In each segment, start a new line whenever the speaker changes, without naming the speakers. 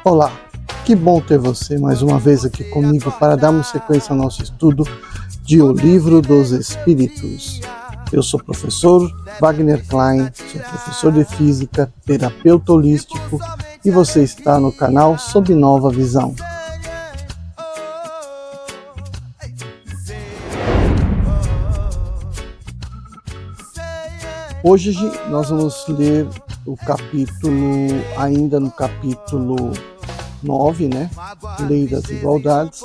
Olá, que bom ter você mais uma vez aqui comigo para darmos sequência ao nosso estudo de O Livro dos Espíritos. Eu sou o professor Wagner Klein, sou professor de Física, terapeuta holístico e você está no canal Sob Nova Visão. Hoje nós vamos ler o capítulo, ainda no capítulo 9, né? Lei das Igualdades,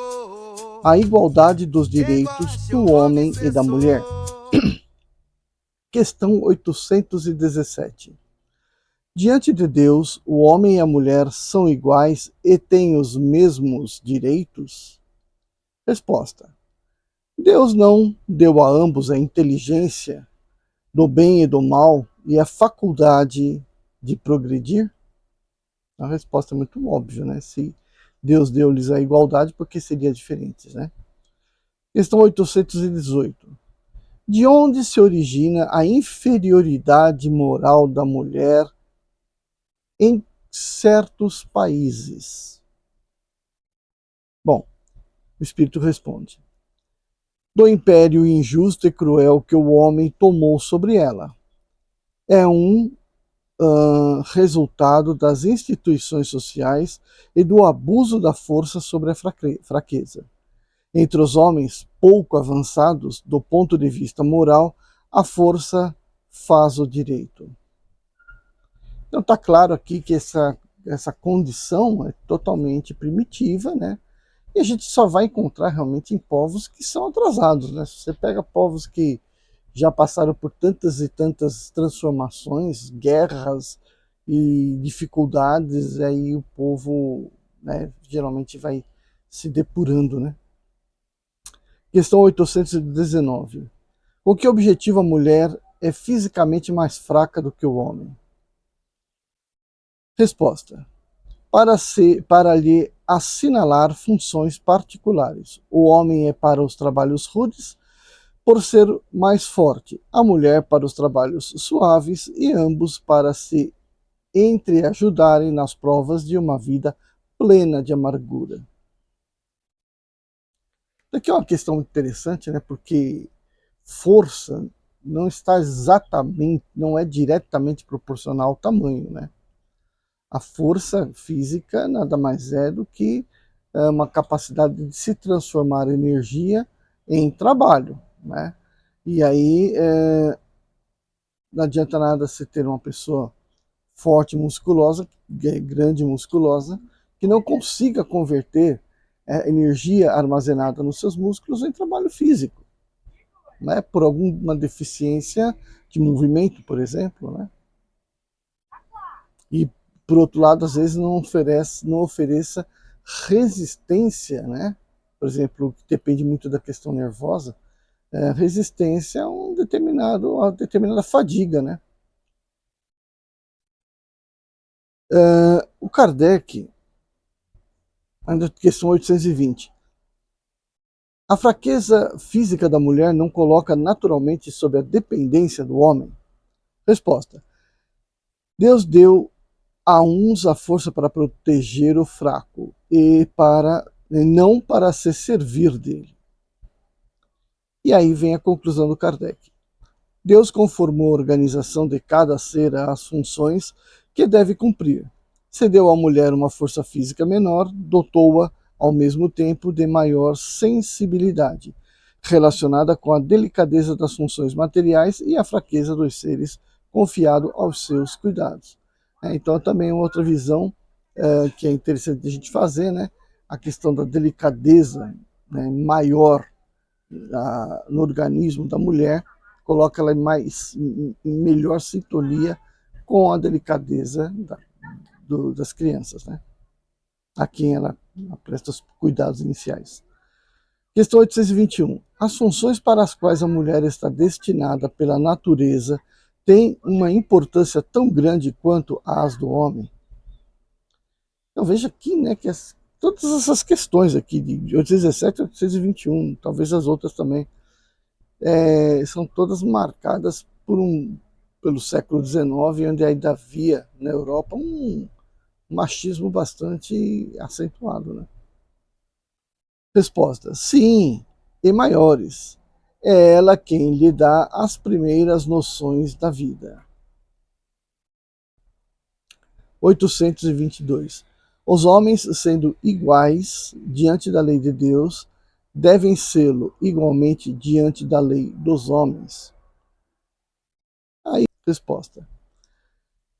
a igualdade dos direitos do homem e da mulher. Questão 817. Diante de Deus, o homem e a mulher são iguais e têm os mesmos direitos? Resposta. Deus não deu a ambos a inteligência do bem e do mal e a faculdade de progredir? A resposta é muito óbvia, né? Se Deus deu-lhes a igualdade, por que seria diferente, né? Questão 818. De onde se origina a inferioridade moral da mulher em certos países? Bom, o Espírito responde. Do império injusto e cruel que o homem tomou sobre ela. É um resultado das instituições sociais e do abuso da força sobre a fraqueza. Entre os homens pouco avançados do ponto de vista moral, a força faz o direito. Então está claro aqui que essa condição é totalmente primitiva, né? E a gente só vai encontrar realmente em povos que são atrasados, né? Se você pega povos que já passaram por tantas e tantas transformações, guerras e dificuldades, aí o povo, né, geralmente vai se depurando, né? Questão 819. Com que objetivo a mulher é fisicamente mais fraca do que o homem? Resposta. Para lhe assinalar funções particulares. O homem é para os trabalhos rudes, por ser mais forte, a mulher para os trabalhos suaves e ambos para se entreajudarem nas provas de uma vida plena de amargura. Aqui é uma questão interessante, né? Porque força não está exatamente, não é diretamente proporcional ao tamanho, né? A força física nada mais é do que uma capacidade de se transformar energia em trabalho, né? E aí não adianta nada você ter uma pessoa forte, musculosa, grande, musculosa, que não consiga converter energia armazenada nos seus músculos em trabalho físico, né? Por alguma deficiência de movimento, por exemplo, né? E por outro lado, às vezes não ofereça resistência, né? Por exemplo, que depende muito da questão nervosa, resistência a uma determinada fadiga, né? O Kardec, ainda questão 820. A fraqueza física da mulher não coloca naturalmente sob a dependência do homem? Resposta. Deus deu a uns a força para proteger o fraco e não para se servir dele. E aí vem a conclusão do Kardec. Deus conformou a organização de cada ser às funções que deve cumprir. Se deu à mulher uma força física menor, dotou-a ao mesmo tempo de maior sensibilidade, relacionada com a delicadeza das funções materiais e a fraqueza dos seres confiado aos seus cuidados. Então também outra visão que é interessante a gente fazer, né? A questão da delicadeza, né, maior no organismo da mulher, coloca ela em melhor sintonia com a delicadeza das crianças, né? A quem ela presta os cuidados iniciais. Questão 821. As funções para as quais a mulher está destinada pela natureza têm uma importância tão grande quanto as do homem? Então veja aqui, né, que todas essas questões aqui, de 817 a 821, talvez as outras também, são todas marcadas pelo século XIX, onde ainda havia na Europa machismo bastante acentuado, né? Resposta: sim, e maiores. É ela quem lhe dá as primeiras noções da vida. 822. Os homens, sendo iguais diante da lei de Deus, devem sê-lo igualmente diante da lei dos homens. Aí, resposta: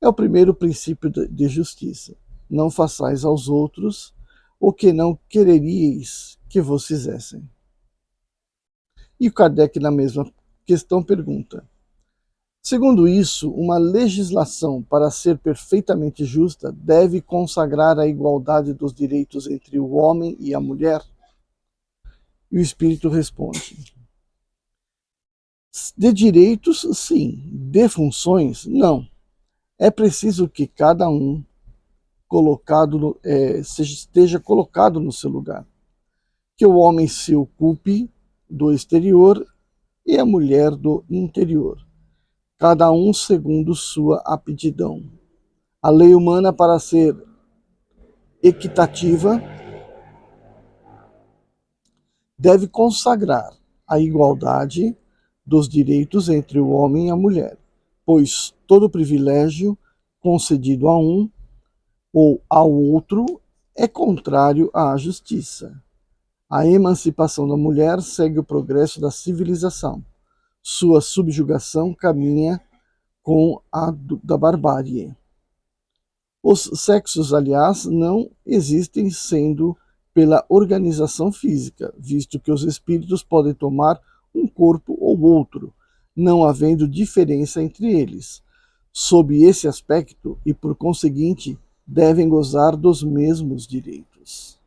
é o primeiro princípio de justiça. Não façais aos outros o que não quereríeis que vos fizessem. E o Kardec, na mesma questão, pergunta: segundo isso, uma legislação, para ser perfeitamente justa, deve consagrar a igualdade dos direitos entre o homem e a mulher? E o Espírito responde: de direitos, sim, de funções, não. É preciso que cada um esteja colocado no seu lugar. Que o homem se ocupe do exterior e a mulher do interior, cada um segundo sua aptidão. A lei humana, para ser equitativa, deve consagrar a igualdade dos direitos entre o homem e a mulher, pois todo privilégio concedido a um ou ao outro é contrário à justiça. A emancipação da mulher segue o progresso da civilização. Sua subjugação caminha com a da barbárie. Os sexos, aliás, não existem sendo pela organização física, visto que os espíritos podem tomar um corpo ou outro, não havendo diferença entre eles. Sob esse aspecto, e por conseguinte, devem gozar dos mesmos direitos.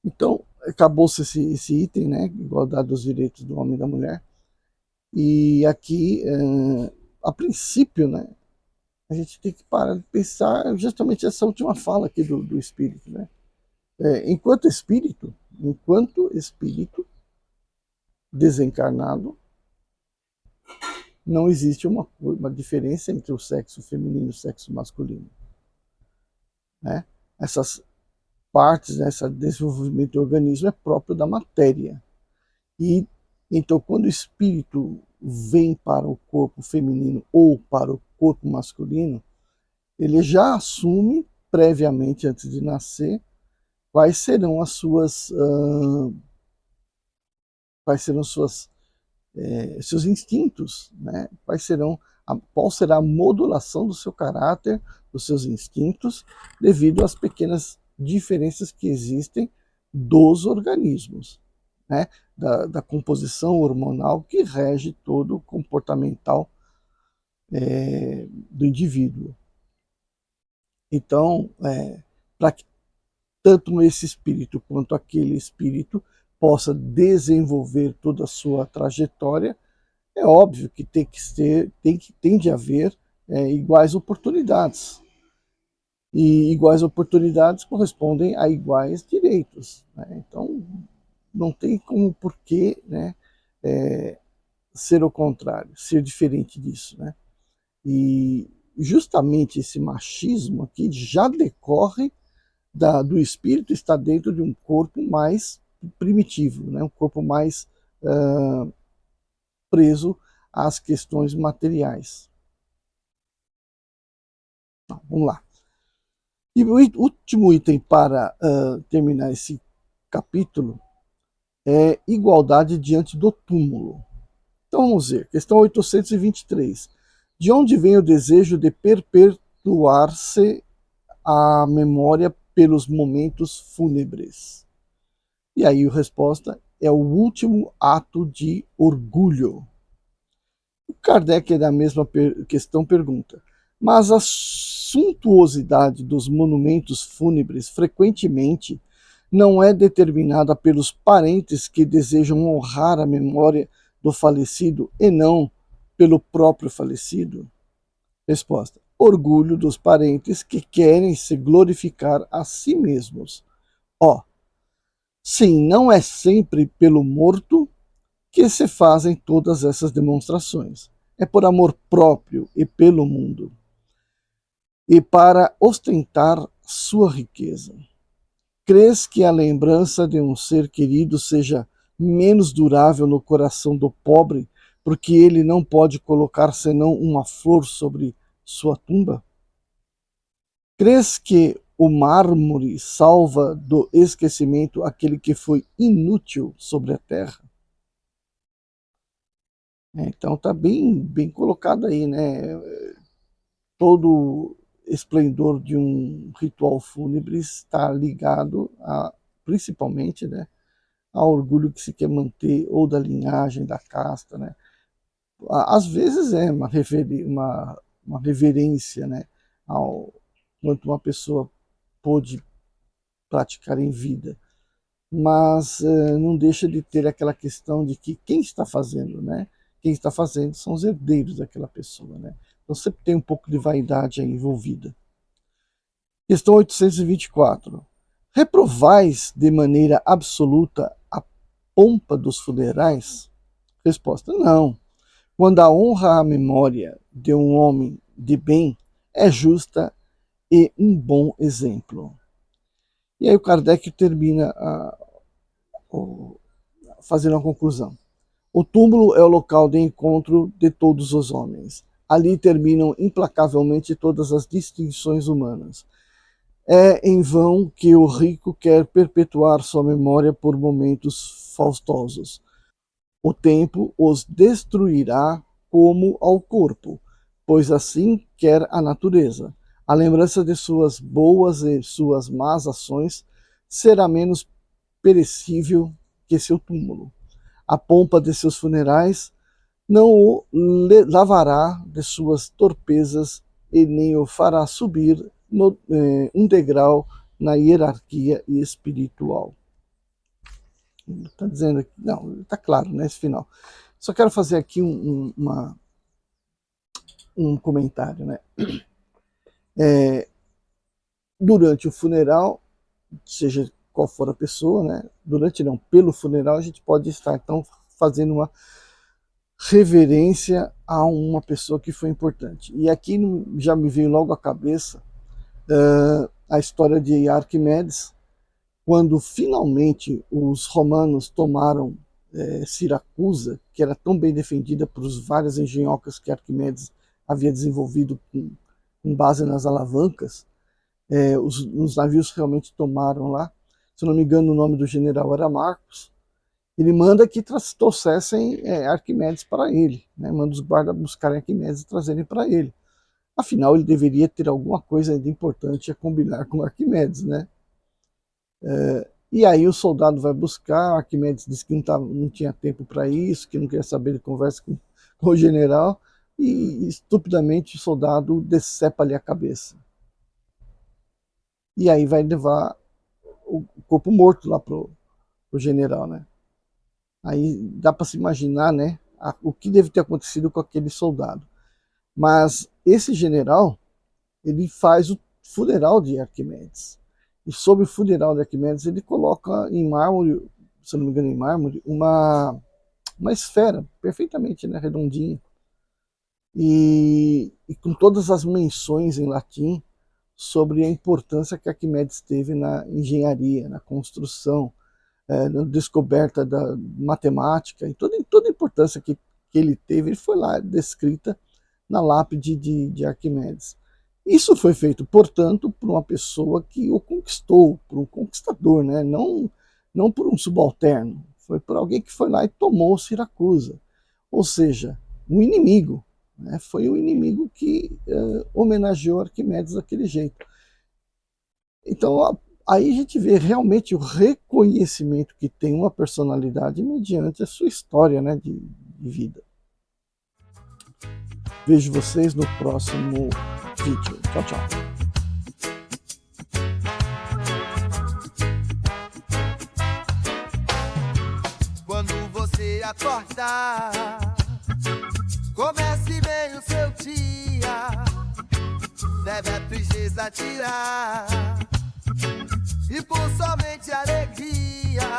Então, acabou-se esse item, né? Igualdade dos direitos do homem e da mulher. E aqui, a princípio, né? A gente tem que parar de pensar justamente essa última fala aqui do espírito, né? Enquanto espírito desencarnado, não existe uma diferença entre o sexo feminino e o sexo masculino, né? Essas partes, né, esse desenvolvimento do organismo é próprio da matéria. E então, quando o espírito vem para o corpo feminino ou para o corpo masculino, ele já assume previamente, antes de nascer, quais serão as suas seus instintos, né? Qual será a modulação do seu caráter, dos seus instintos, devido às pequenas diferenças que existem dos organismos, né? Da composição hormonal que rege todo o comportamental do indivíduo. Então, para que tanto esse espírito quanto aquele espírito possa desenvolver toda a sua trajetória, é óbvio que tem de haver iguais oportunidades. E iguais oportunidades correspondem a iguais direitos, né? Então, não tem como porquê, né, ser o contrário, ser diferente disso, né? E justamente esse machismo aqui já decorre do espírito estar dentro de um corpo mais primitivo, né? Um corpo mais preso às questões materiais. Então, vamos lá. E o último item para terminar esse capítulo é igualdade diante do túmulo. Então vamos ver, questão 823. De onde vem o desejo de perpetuar-se a memória pelos momentos fúnebres? E aí a resposta é o último ato de orgulho. O Kardec, da mesma questão, pergunta: mas a suntuosidade dos monumentos fúnebres frequentemente não é determinada pelos parentes que desejam honrar a memória do falecido e não pelo próprio falecido? Resposta: orgulho dos parentes que querem se glorificar a si mesmos. Ó, sim, não é sempre pelo morto que se fazem todas essas demonstrações. é por amor próprio e pelo mundo, e para ostentar sua riqueza. Crês que a lembrança de um ser querido seja menos durável no coração do pobre, porque ele não pode colocar senão uma flor sobre sua tumba? Crês que o mármore salva do esquecimento aquele que foi inútil sobre a terra? Então tá bem colocado aí, né? Todo esplendor de um ritual fúnebre está ligado a, principalmente, né, ao orgulho que se quer manter, ou da linhagem, da casta, né? Às vezes é uma reverência, né, ao quanto uma pessoa pôde praticar em vida, mas não deixa de ter aquela questão de que quem está fazendo, né? Quem está fazendo são os herdeiros daquela pessoa, né? Então sempre tem um pouco de vaidade aí envolvida. Questão 824. Reprovais de maneira absoluta a pompa dos funerais? Resposta: não. Quando a honra à memória de um homem de bem é justa e um bom exemplo. E aí o Kardec termina fazendo uma conclusão. O túmulo é o local de encontro de todos os homens. Ali terminam implacavelmente todas as distinções humanas. É em vão que o rico quer perpetuar sua memória por momentos faustosos. O tempo os destruirá como ao corpo, pois assim quer a natureza. A lembrança de suas boas e suas más ações será menos perecível que seu túmulo. A pompa de seus funerais não o lavará de suas torpezas e nem o fará subir um degrau na hierarquia espiritual. Está dizendo aqui, não, está claro, né, esse final. Só quero fazer aqui um comentário, né? Durante o funeral, seja qual for a pessoa, né? Pelo funeral, a gente pode estar, então, fazendo uma reverência a uma pessoa que foi importante. E aqui já me veio logo à cabeça a história de Arquimedes, quando finalmente os romanos tomaram Siracusa, que era tão bem defendida por várias engenhocas que Arquimedes havia desenvolvido com base nas alavancas, os navios realmente tomaram lá. Se não me engano, o nome do general era Marcos. Ele manda que trouxessem Arquimedes para ele, né? Manda os guardas buscarem Arquimedes e trazerem para ele. Afinal, ele deveria ter alguma coisa de importante a combinar com Arquimedes, né? E aí o soldado vai buscar, Arquimedes diz que não tinha tempo para isso, que não queria saber de conversa com o general, e estupidamente o soldado decepa-lhe a cabeça. E aí vai levar o corpo morto lá pro general, né? Aí dá para se imaginar, né, o que deve ter acontecido com aquele soldado. Mas esse general, ele faz o funeral de Arquimedes. E sobre o funeral de Arquimedes, ele coloca em mármore, se não me engano, em mármore, uma esfera perfeitamente, né, redondinha. E com todas as menções em latim sobre a importância que Arquimedes teve na engenharia, na construção, na descoberta da matemática, e toda a importância que ele teve, ele foi lá descrita na lápide de Arquimedes. Isso foi feito, portanto, por uma pessoa que o conquistou, por um conquistador, né? Não por um subalterno, foi por alguém que foi lá e tomou Siracusa. Ou seja, um inimigo, né? Foi o inimigo que homenageou Arquimedes daquele jeito. Então, aí a gente vê realmente o reconhecimento que tem uma personalidade mediante a sua história, né, de vida. Vejo vocês no próximo vídeo. Tchau, tchau.
Quando você acordar, comece bem o seu dia, deve a tristeza tirar, e por somente alegria